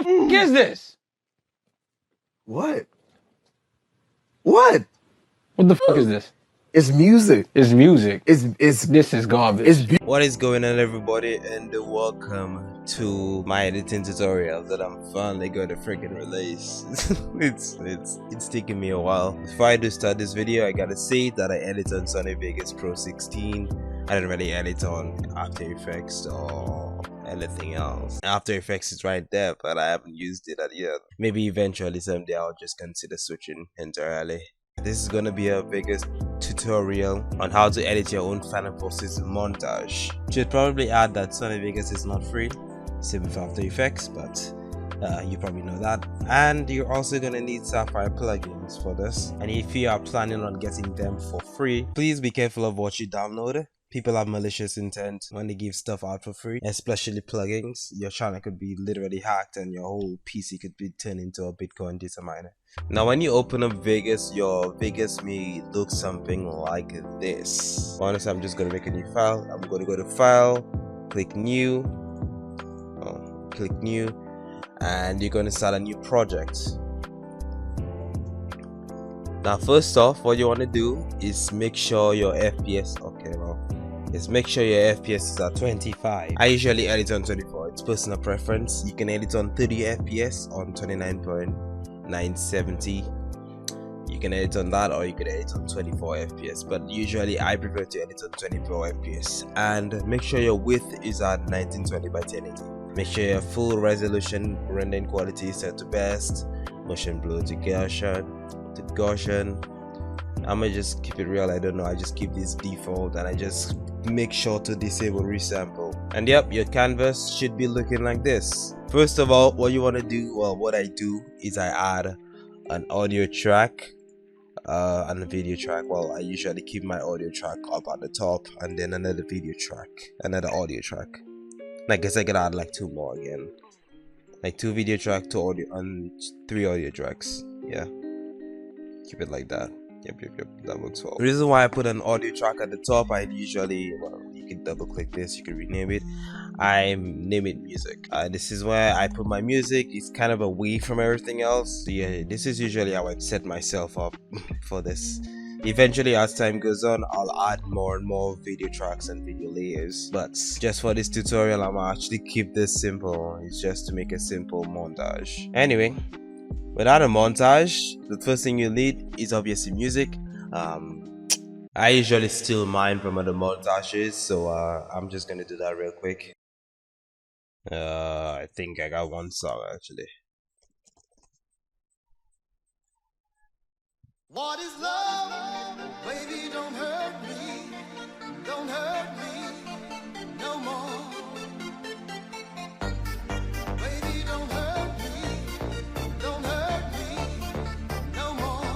fuck is this? What? What? What the fuck is this? It's music. It's music. This is garbage. What is going on, everybody, and welcome to my editing tutorial that I'm finally going to freaking release. it's taking me a while. Before I do start this video, I gotta say that I edit on Sony Vegas Pro 16. I didn't really edit on After Effects or anything else. After Effects is right there, but I haven't used it yet. Maybe eventually someday I'll just consider switching entirely. This is gonna be a Vegas tutorial on how to edit your own Final Forces montage. Should probably add that Sony Vegas is not free, same with After Effects, but you probably know that. And you're also gonna need Sapphire plugins for this. And if you are planning on getting them for free, please be careful of what you download. People have malicious intent when they give stuff out for free, especially plugins. Your channel could be literally hacked and your whole PC could be turned into a Bitcoin data miner. Now when you open up Vegas, your Vegas may look something like this. Honestly, I'm just going to make a new file. I'm going to go to File, click New, and you're going to start a new project. Now first off, what you want to do is make sure your FPS, make sure your FPS is at 25. I usually edit on 24. It's personal preference. You can edit on 30 FPS on 29.970. You can edit on that, or you can edit on 24 FPS, but usually I prefer to edit on 24 FPS. And make sure your width is at 1920 by 1080. Make sure your full resolution rendering quality is set to best, motion blur to Gaussian. I'ma just keep it real. I don't know, I just keep this default, and I just make sure to disable resample. And yep, your canvas should be looking like this. First of all, what you want to do, well, what I do is I add an audio track and a video track. Well, I usually keep my audio track up at the top, and then another video track, another audio track. I guess I could add like 2 more again, like 2 video track, 2 audio, and 3 audio tracks. Yeah, keep it like that. Yep, that works well. The reason why I put an audio track at the top, I usually, well, you can double click this, you can rename it. I name it music. This is where I put my music. It's kind of away from everything else. So yeah, this is usually how I set myself up for this. Eventually, as time goes on, I'll add more and more video tracks and video layers, but just for this tutorial, I'm gonna actually keep this simple. It's just to make a simple montage. Anyway, without a montage, the first thing you need is obviously music. I usually steal mine from other montages, so I'm just gonna do that real quick. I think I got one song actually. What is love? Baby, don't hurt me. Don't hurt me no more. Baby, don't hurt me. Don't hurt me no more.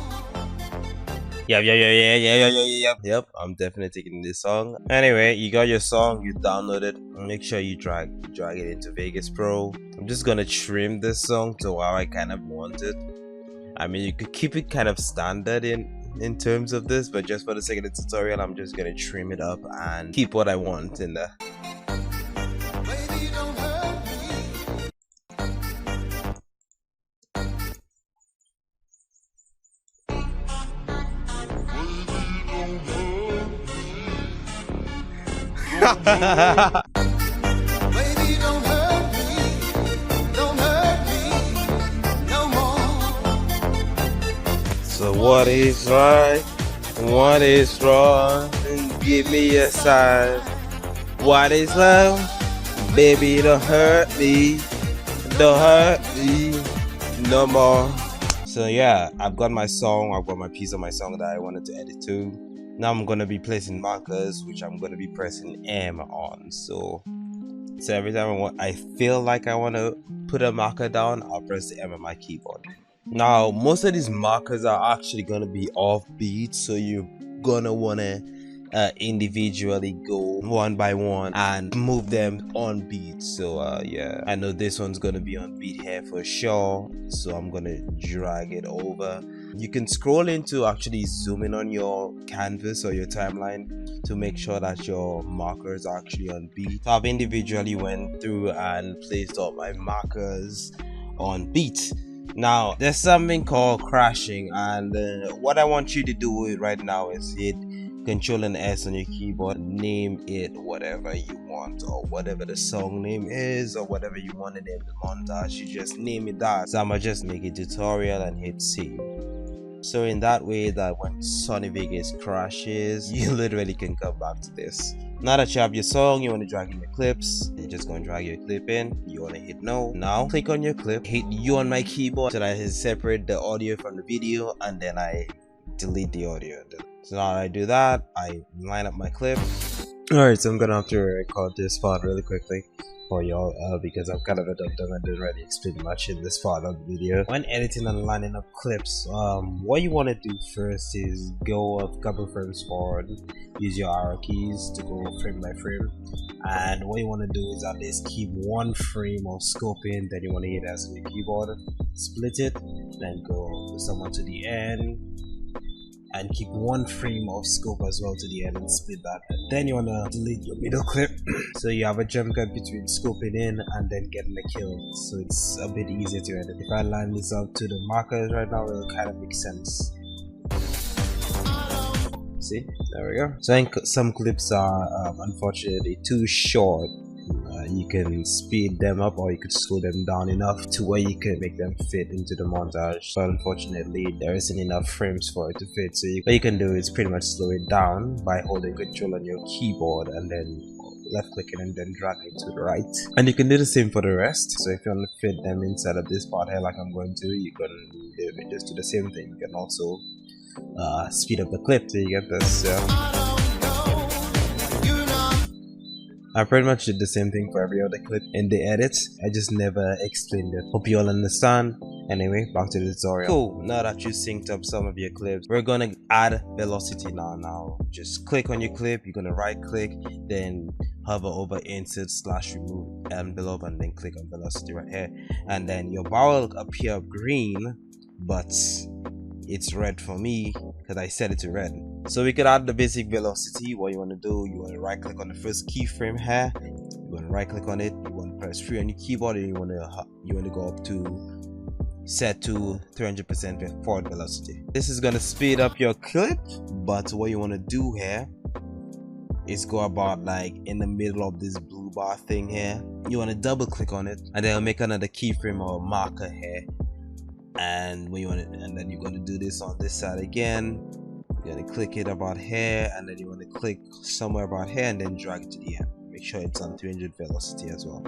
Yep, I'm definitely taking this song. Anyway, you got your song, you download it. Make sure you drag it into Vegas Pro. I'm just gonna trim this song to how I kind of want it. I mean, you could keep it kind of standard in terms of this, but just for the sake of the tutorial, I'm just gonna trim it up and keep what I want in there. Baby, don't hurt me. Baby, don't hurt me. Don't hurt me no more. So what is right? What is wrong? Give me a sign. What is love? Baby, don't hurt me. Don't hurt me no more. So yeah, I've got my song. I've got my piece of my song that I wanted to edit to. Now I'm gonna be placing markers, which I'm gonna be pressing M on. So every time I feel like I want to put a marker down, I'll press the M on my keyboard. Now most of these markers are actually gonna be off beat, so you're gonna wanna individually go one by one and move them on beat. So yeah, I know this one's gonna be on beat here for sure, so I'm gonna drag it over. You can scroll in to actually zoom in on your canvas or your timeline to make sure that your markers are actually on beat. So I've individually went through and placed all my markers on beat. Now there's something called crashing, and what I want you to do right now is hit Control and S on your keyboard, name it whatever you want, or whatever the song name is, or whatever you want to name the montage. You just name it that. So I'ma just make a tutorial and hit save. So in that way that when Sony Vegas crashes, you literally can come back to this. Now that you have your song, you want to drag in your clips. You're just going to drag your clip in. You want to hit no. Now click on your clip, hit U on my keyboard so that I separate the audio from the video, and then I delete the audio. So now that I do that, I line up my clip. Alright, so I'm gonna have to record this part really quickly for y'all because I'm kind of a dum-dum and didn't really explain much in this part of the video. When editing and lining up clips, what you want to do first is go a couple frames forward, use your arrow keys to go frame by frame, and what you want to do is at least keep one frame of scope in, then you want to hit S on your keyboard, split it, then go somewhere to the end, and keep one frame of scope as well to the end and split that, and then you want to delete your middle clip so you have a jump cut between scoping in and then getting the kill, so it's a bit easier to edit. If I line this up to the markers right now, it'll kind of make sense. See, there we go. So some clips are unfortunately too short. You can speed them up or you could slow them down enough to where you can make them fit into the montage, but unfortunately there isn't enough frames for it to fit. So what you can do is pretty much slow it down by holding control on your keyboard and then left clicking and then dragging to the right, and you can do the same for the rest. So if you want to fit them inside of this part here like I'm going to, you can just do the same thing. You can also speed up the clip so you get this. I pretty much did the same thing for every other clip in the edit. I just never explained it. Hope you all understand. Anyway, back to the tutorial. Cool. Now that you synced up some of your clips, we're gonna add velocity now. Just click on your clip. You're gonna right click, then hover over insert / remove envelope, and then click on velocity right here. And then your bar will appear green, but it's red for me because I set it to red. So we could add the basic velocity. What you want to do, you want to right click on the first keyframe here, you want to right click on it, you want to press 3 on your keyboard, and you want to go up to set to 300% forward velocity. This is going to speed up your clip, but what you want to do here is go about like in the middle of this blue bar thing here. You want to double click on it, and then I'll make another keyframe or marker here. And when you want it, and then you're going to do this on this side again. You're going to click it about here, and then you want to click somewhere about here and then drag it to the end. Make sure it's on 300 velocity as well.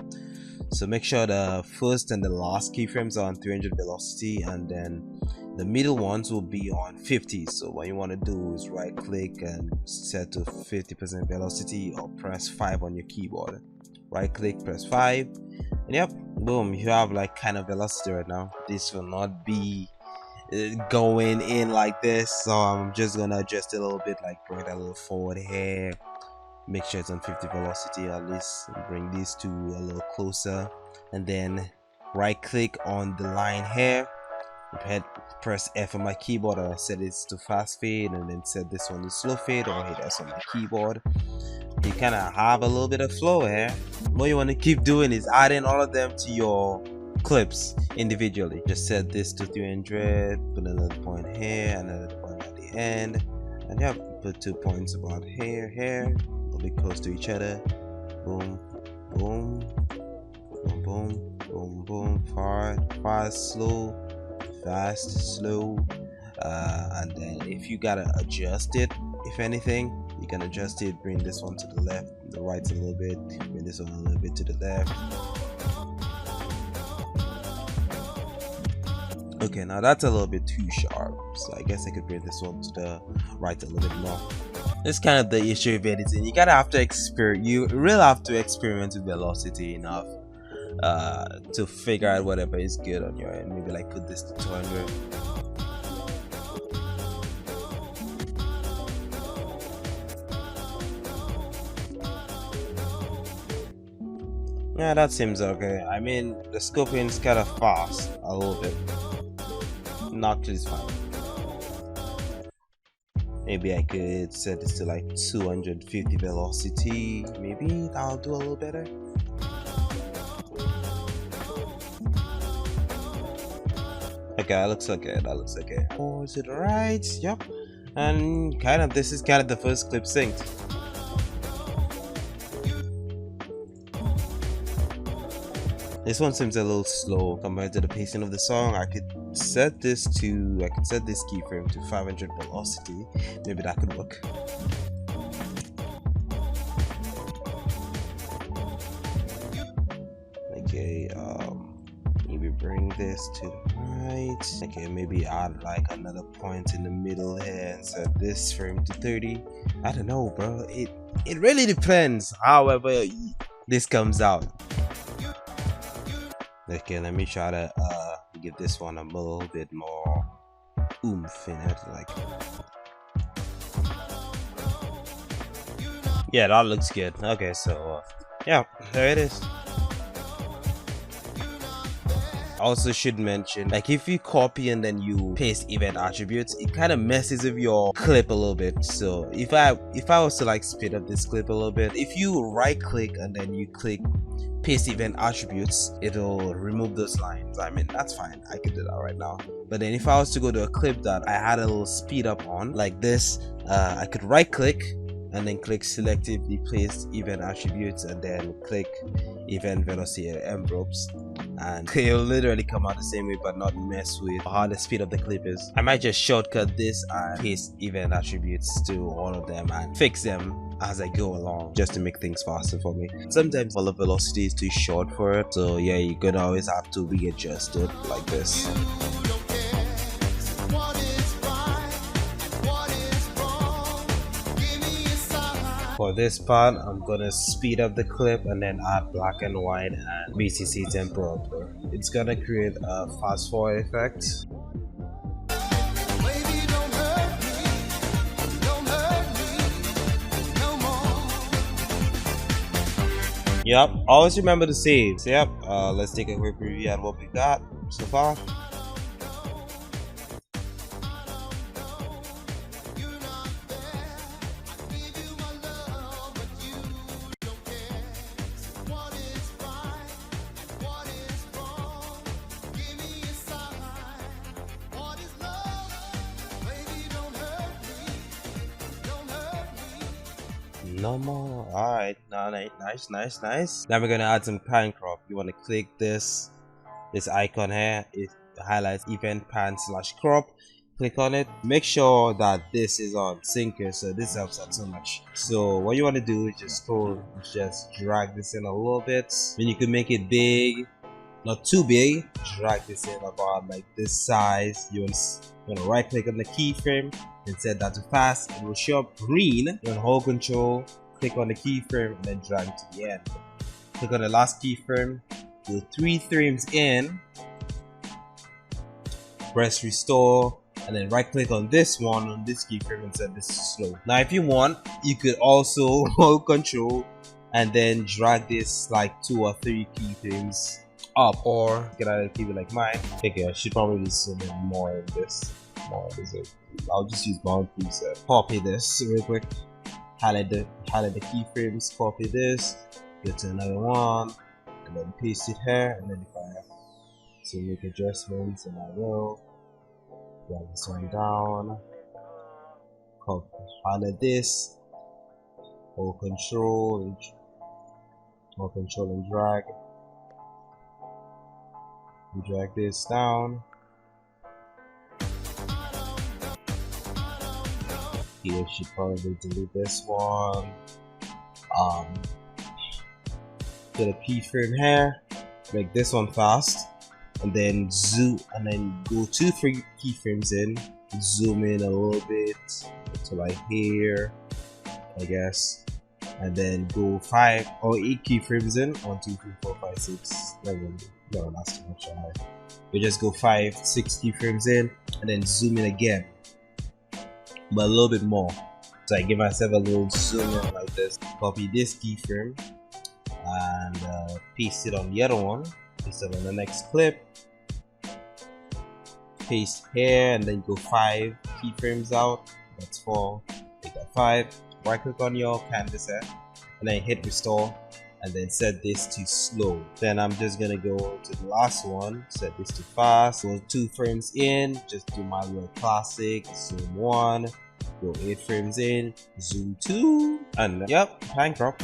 So make sure the first and the last keyframes are on 300 velocity, and then the middle ones will be on 50. So what you want to do is right click and set to 50% velocity, or press 5 on your keyboard. Right click, press 5, and yep, boom, you have like kind of velocity right now. This will not be going in like this, so I'm just gonna adjust it a little bit, like bring it a little forward here, make sure it's on 50 velocity at least, bring these two a little closer, and then right click on the line here, press F on my keyboard, or set it to fast fade, and then set this one to slow fade, or hit S on the keyboard. You kind of have a little bit of flow here. What you want to keep doing is adding all of them to your clips individually. Just set this to 300, put another point here, another point at the end, and yeah, put 2 points about here, a little bit close to each other. Boom, boom, boom, boom, boom, boom. Fast, slow, fast, slow. And then if you gotta adjust it, if anything, you can adjust it. Bring this one to the left, the right a little bit. Bring this one a little bit to the left. Okay, now that's a little bit too sharp, so I guess I could bring this one to the right a little bit more. It's kind of the issue of editing. You really have to experiment with velocity enough to figure out whatever is good on your end. Maybe like put this to 200. Yeah, that seems okay. I mean, the scoping is kind of fast a little bit. Not is fine. Maybe I could set this to like 250 velocity. Maybe that'll do a little better. okay, that looks okay, that looks okay. Oh, is it right? Yep. And this is kind of the first clip synced. This one seems a little slow compared to the pacing of the song. I could set this keyframe to 500 velocity. Maybe that could work. Okay, maybe bring this to the right. Okay, maybe add like another point in the middle here and set this frame to 30. I don't know, bro. It really depends. However, this comes out. Okay, let me try to give this one a little bit more oomph in it, like. Yeah, that looks good. Okay, so yeah, there it is. Also should mention, like, if you copy and then you paste event attributes, it kind of messes with your clip a little bit. So if I was to like speed up this clip a little bit, if you right click and then you click paste event attributes, it'll remove those lines. I mean, that's fine, I could do that right now. But then if I was to go to a clip that I had a little speed up on, like this, I could right click and then click selectively place event attributes and then click event velocity envelopes, and it'll literally come out the same way but not mess with how the speed of the clip is. I might just shortcut this and paste event attributes to all of them and fix them as I go along, just to make things faster for me. Sometimes the velocity is too short for it, so yeah, you're gonna always have to readjust it like this. For this part, I'm gonna speed up the clip and then add black and white and BCC temporal. It's gonna create a fast forward effect. Yep, always remember to save. So yep, let's take a quick review at what we got so far. No more. Alright, nice. Now we're gonna add some pan crop. You want to click this icon here. It highlights event pan / crop. Click on it. Make sure that this is on syncer, so this helps out so much. So what you want to do is just drag this in a little bit. Then you can make it big, not too big. Drag this in about like this size. You want to right click on the keyframe and set that to fast. It will show up green. You want to hold control, click on the keyframe and then drag it to the end. Click on the last keyframe, go 3 frames in, press restore, and then right click on this one on this keyframe and set this to slow. Now if you want, you could also hold control and then drag this like 2 or 3 keyframes up, or you can either keep it like mine. Okay, I should probably zoom in more in this. I'll just use bound preset. Copy this real quick. Highlight the keyframes. Copy this. Go to another one, and then paste it here. And then if I have to make adjustments, and I will drag this one down. Copy. Highlight this. Hold control and drag. We drag this down. Here should probably delete this one. Get a keyframe here. Make this one fast, and then zoom, and then go 2 keyframes in. Zoom in a little bit to like here, I guess, and then go 5 or 8 keyframes in. 1, 2, 3, 4, 5, 6, 7. No, that's too much. We just go 5, 6 keyframes in, and then zoom in again, but a little bit more. So I give myself a little zoom in like this. Copy this keyframe and paste it on the other one. Paste it on the next clip. Paste here, and then go 5 keyframes out. That's 4. Make that 5. Right click on your canvas here, and then hit restore, and then set this to slow. Then I'm just gonna go to the last one, set this to fast, go 2 frames in, just do my little classic, zoom 1, go 8 frames in, zoom 2, and yep, pan crop.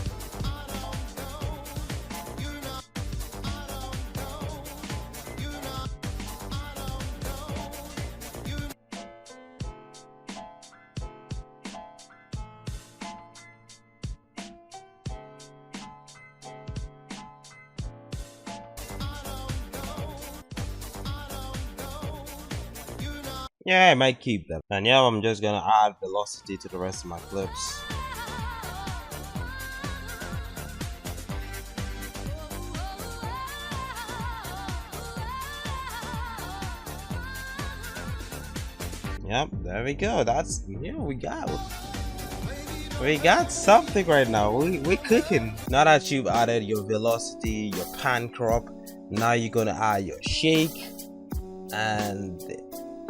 Yeah, I might keep that. And yeah, I'm just gonna add velocity to the rest of my clips. Yep, there we go. That's, yeah, we got something right now. We're cooking. Now that you've added your velocity, your pan crop, now you're gonna add your shake, and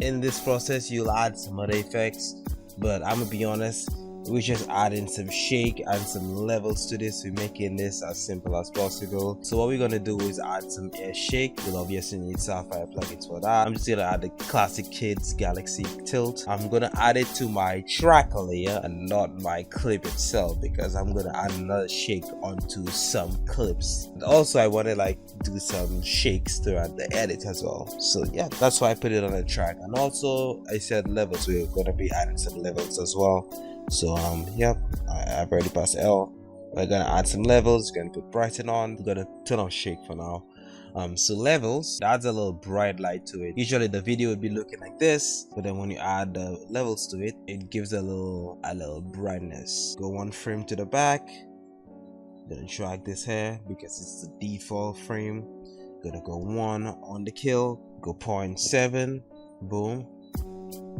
in this process you'll add some other effects, but I'm gonna be honest, we're just adding some shake and some levels to this. We're making this as simple as possible. So what we're gonna do is add some air shake. You'll obviously need Sapphire plugins for that. I'm just gonna add the classic kids Galaxy tilt. I'm gonna add it to my track layer and not my clip itself, because I'm gonna add another shake onto some clips. And also I want to like do some shakes throughout the edit as well. So yeah, that's why I put it on the track. And also I said levels, we're gonna be adding some levels as well. So yep, I've already passed L. We're gonna add some levels, we're gonna put brighten on, we're gonna turn on shake for now. So levels adds a little bright light to it. Usually the video would be looking like this, but then when you add the levels to it, it gives a little brightness. Go 1 frame to the back, gonna drag this here because it's the default frame. Gonna go 1 on the kill, go 0.7, boom.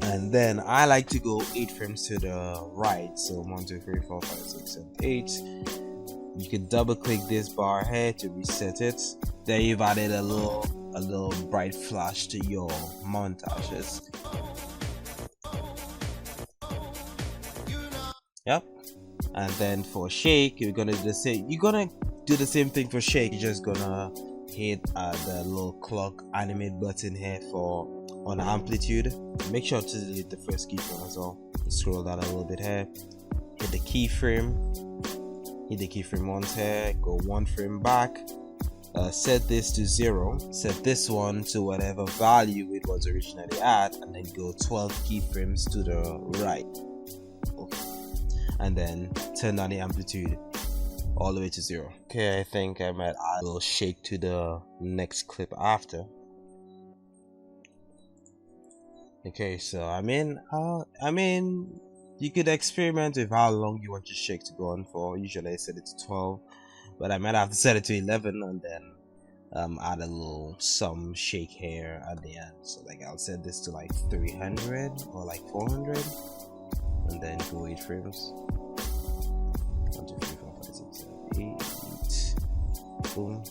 And then I like to go 8 frames to the right, so 1 2 3 4 5 6 7 8. You can double click this bar here to reset it. Then you've added a little bright flash to your montages. Yep. And then for shake, you're gonna do the same thing for shake. You're just gonna hit the little clock animate button here for on amplitude. Make sure to delete the first keyframe as well. Scroll down a little bit here, hit the keyframe once here, go 1 frame back, set this to 0, set this one to whatever value it was originally at, and then go 12 keyframes to the right. Okay. And then turn down the amplitude all the way to 0. Okay, I think I might add a little shake to the next clip after. Okay, so I mean you could experiment with how long you want your shake to go on for. Usually I set it to 12, but I might have to set it to 11 and then add a little some shake here at the end. So like I'll set this to like 300 or like 400, and then go 8 frames. 1 2 3 4 5 6 7 8. Boom.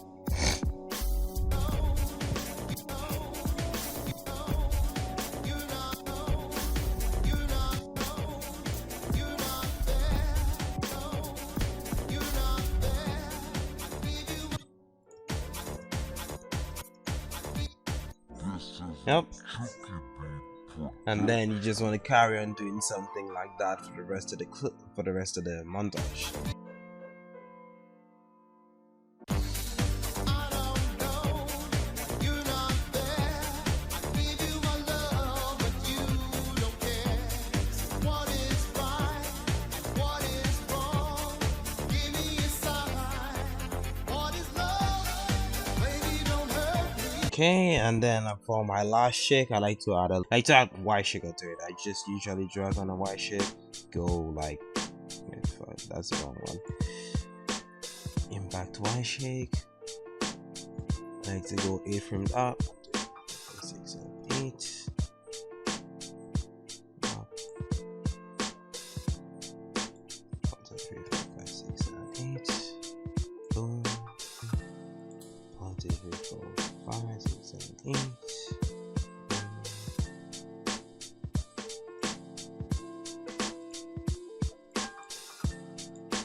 Yep. And then you just want to carry on doing something like that for the rest of the clip, for the rest of the montage. Okay, and then for my last shake, I like to add Y shaker to it. I just usually drag on a Y shake, go like, that's the wrong one. Impact Y shake. I like to go 8 frames up, 6 7 8. Up. 1 2 3 4 5 6 7 8. Boom. 1 2 3 4 5 6 7 8.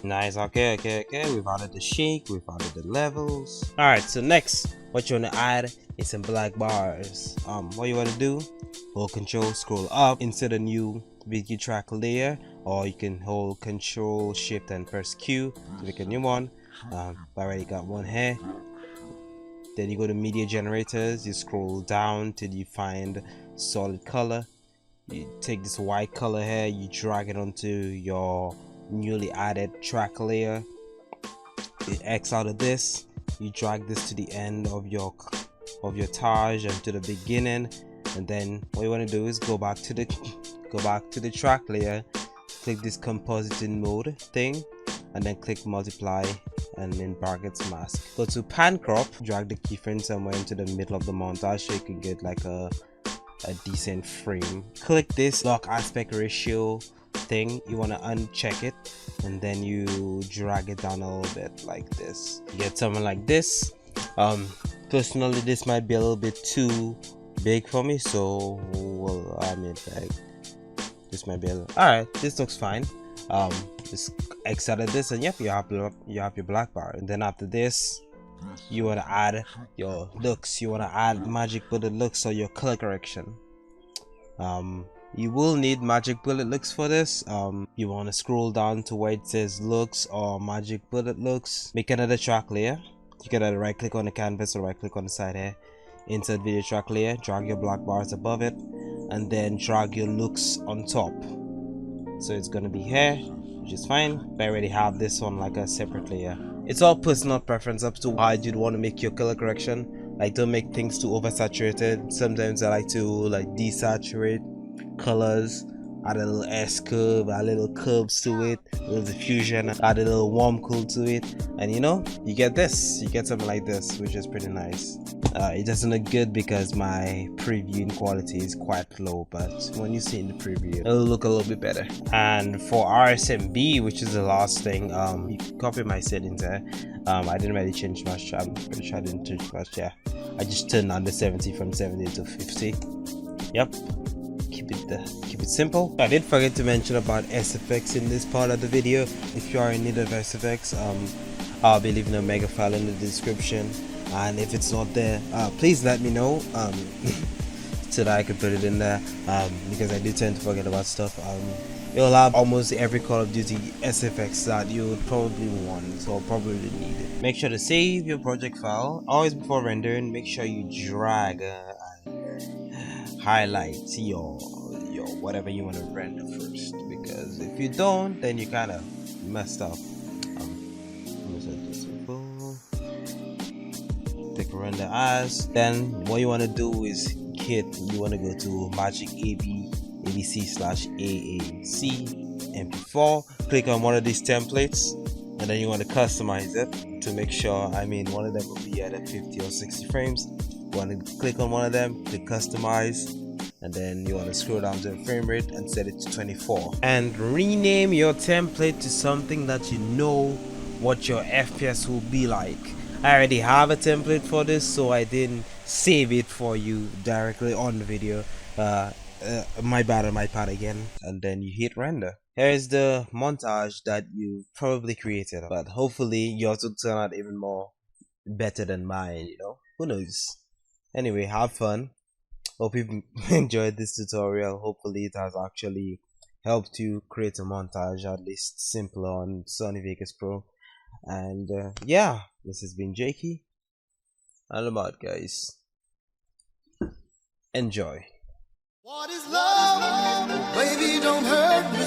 Nice. Okay. We've added the shake, we've added the levels. Alright, so next what you want to add is some black bars. What you want to do, hold control, scroll up, insert a new video track layer, or you can hold control shift and press Q to make a new one. I already got one here. Then you go to media generators, you scroll down till you find solid color. You take this white color here, you drag it onto your newly added track layer. You X out of this, you drag this to the end of your Taj and to the beginning, and then what you want to do is go back to the track layer, click this compositing mode thing, and then click multiply and in brackets mask. Go to pan crop, drag the keyframe somewhere into the middle of the montage so you can get like a decent frame. Click this lock aspect ratio thing, you want to uncheck it, and then you drag it down a little bit like this. You get something like this. Personally, this might be a little bit too big for me, so well, I mean, like, this might be a little... Alright, this looks fine. Just X out of this, and yep, you have your black bar. And then after this, you want to add your looks. You want to add magic bullet looks or your color correction. You will need magic bullet looks for this. You want to scroll down to where it says looks or magic bullet looks. Make another track layer. You can either right click on the canvas or right click on the side here, insert video track layer, drag your black bars above it, and then drag your looks on top. So it's gonna be here, which is fine, but I already have this one like a separate layer. It's all personal preference up to how you'd want to make your color correction. Like, don't make things too oversaturated. Sometimes I like to like desaturate colors, add a little S curve, add a little curves to it, a little diffusion, add a little warm cool to it, and you know, you get this, you get something like this, which is pretty nice. It doesn't look good because my previewing quality is quite low, but when you see in the preview, it'll look a little bit better. And for RSMB, which is the last thing, you can copy my settings there. I didn't really change much. I'm pretty sure I didn't change much. Yeah, I just turned on the 70 from 70 to 50. Yep. Keep it simple. I did forget to mention about SFX in this part of the video. If you are in need of SFX, I'll be leaving a mega file in the description, and if it's not there, please let me know so that I could put it in there, because I do tend to forget about stuff. You'll have almost every Call of Duty SFX that you would probably want, so probably need it. Make sure to save your project file. Always before rendering, make sure you drag and highlight your whatever you want to render first, because if you don't, then you kind of messed up. Take a render as. Then what you want to do is you want to go to Magic ABC/AAC MP4, click on one of these templates, and then you want to customize it to make sure, I mean, one of them will be at 50 or 60 frames. You want to click on one of them to customize, and then you want to scroll down to the frame rate and set it to 24, and rename your template to something that you know what your FPS will be like. I already have a template for this, so I didn't save it for you directly on the video. My bad on my part again. And then you hit render. Here's the montage that you probably created, but hopefully yours will turn out even more better than mine, you know, who knows. Anyway, have fun. Hope you've enjoyed this tutorial. Hopefully it has actually helped you create a montage, at least simpler, on Sony Vegas Pro. And yeah, this has been Jakxy, and I'm out, guys. Enjoy. What is love? Baby, don't hurt me.